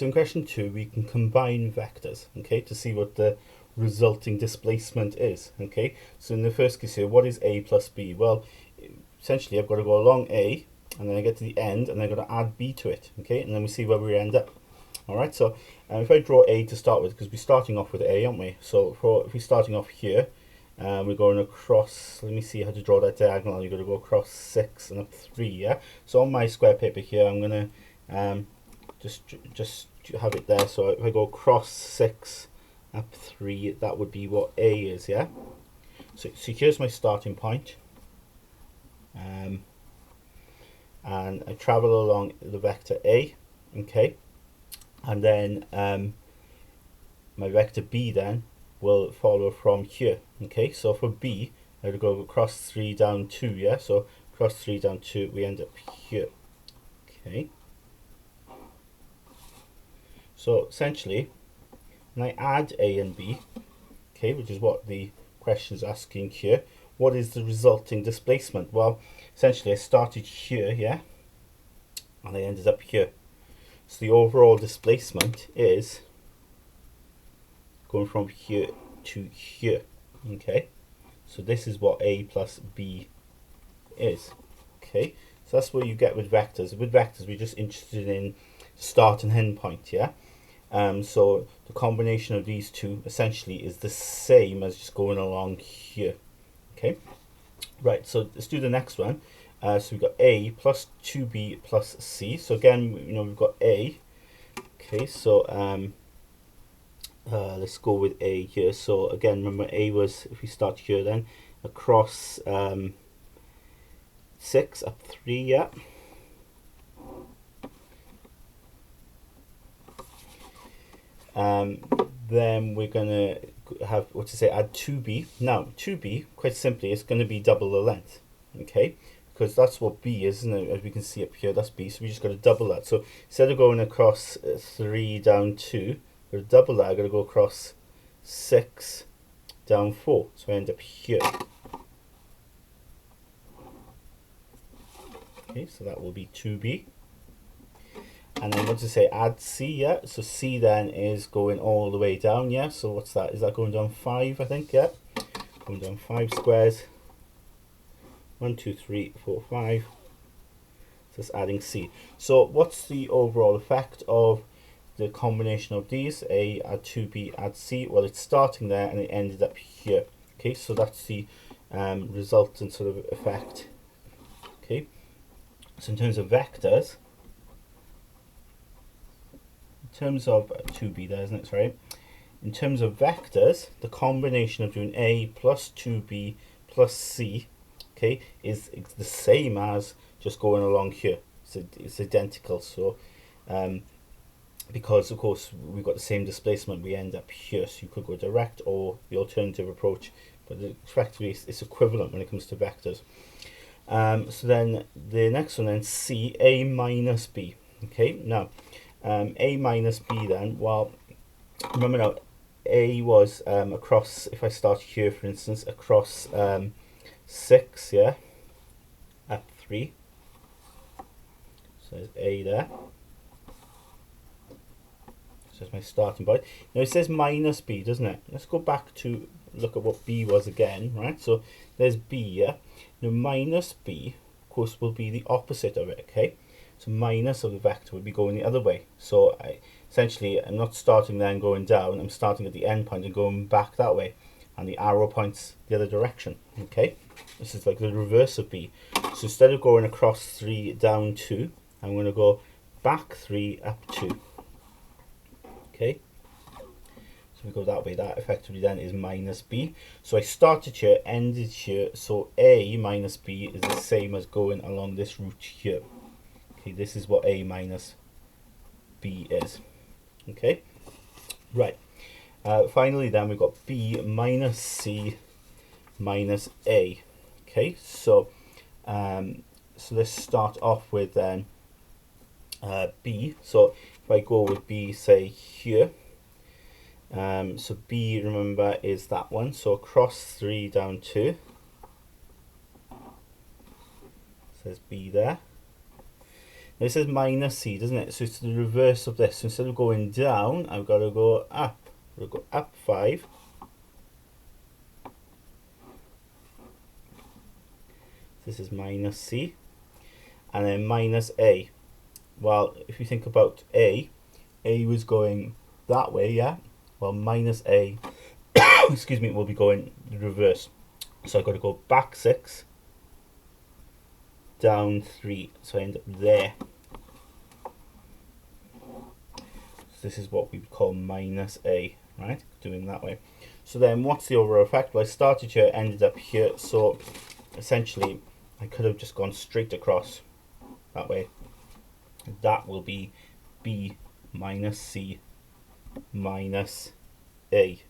So in question 2, we can combine vectors, okay, to see what the resulting displacement is, okay. So in the first case here, what is A plus B? Well, essentially I've got to go along A, and then I get to the end, and I've got to add B to it, okay, and then we see where we end up. All right, so if I draw A to start with, because we're starting off with A, aren't we? So if we're starting off here, we're going across, let me see how to draw that diagonal. You've got to go across 6 and up 3, yeah? So on my square paper here, I'm going to just have it there. So if I go across 6, up 3, that would be what A is, yeah? So here's my starting point. And I travel along the vector A, okay? And then my vector B then will follow from here, okay? So for B, I would go across 3 down 2, yeah? So across 3 down 2, we end up here, okay? So essentially, when I add A and B, okay, which is what the question is asking here, what is the resulting displacement? Well, essentially I started here, yeah? And I ended up here. So the overall displacement is going from here to here, okay? So this is what A plus B is, okay? So that's what you get with vectors. With vectors, we're just interested in start and end point, yeah? So the combination of these two essentially is the same as just going along here, okay? Right, so let's do the next one. So we've got A plus 2B plus C. So again, we've got A. Okay, so let's go with A here. So again, remember A was, if we start here then, across 6 up 3, yeah. Then we're going to have, add 2B. Now, 2B, quite simply, is going to be double the length, okay? Because that's what B is, isn't it? As we can see up here, that's B, so we just got to double that. So instead of going across 3 down 2, we're going to double that. I've got to go across 6 down 4, so I end up here. Okay, so that will be 2B. And then add C, yeah? So C then is going all the way down, yeah? So what's that? Is that going down 5, I think, yeah? Going down 5 squares. 1, 2, 3, 4, 5. So it's adding C. So what's the overall effect of the combination of these? A, add 2B, add C. Well, it's starting there and it ended up here. Okay, so that's the resultant sort of effect. Okay, so in terms of vectors, in terms of 2B there, isn't it? Sorry. In terms of vectors, the combination of doing A plus 2B plus C, okay, is the same as just going along here. It's identical. So because of course we've got the same displacement, we end up here. So you could go direct or the alternative approach, but effectively it's equivalent when it comes to vectors. So then the next one then, C, A minus B. Okay, now A minus B then, well, remember now, A was across, if I start here for instance, across 6, yeah, up 3. So there's A there. So that's my starting point. Now it says minus B, doesn't it? Let's go back to look at what B was again, right? So there's B, yeah? Now minus B, of course, will be the opposite of it, okay? So minus of the vector would be going the other way. So essentially, I'm not starting there and going down. I'm starting at the end point and going back that way. And the arrow points the other direction, okay? This is like the reverse of B. So instead of going across 3 down 2, I'm going to go back 3 up 2. Okay? So we go that way. That effectively then is minus B. So I started here, ended here. So A minus B is the same as going along this route here. Okay, this is what A minus B is. Okay, right. Finally then we've got B minus C minus A. Okay, so let's start off with then B. So if I go with B, say here, so B, remember, is that one. So across 3 down 2. Says B there. Now it says minus C, doesn't it? So it's the reverse of this. So instead of going down, I've got to go up. We'll go up 5. This is minus C. And then minus A. Well, if you think about A was going that way, yeah? Well, minus A, excuse me, will be going the reverse. So I've got to go back 6, down 3. So I end up there. So this is what we would call minus A, right? Doing that way. So then what's the overall effect? Well, I started here, ended up here. So essentially, I could have just gone straight across that way. That will be B minus C minus A.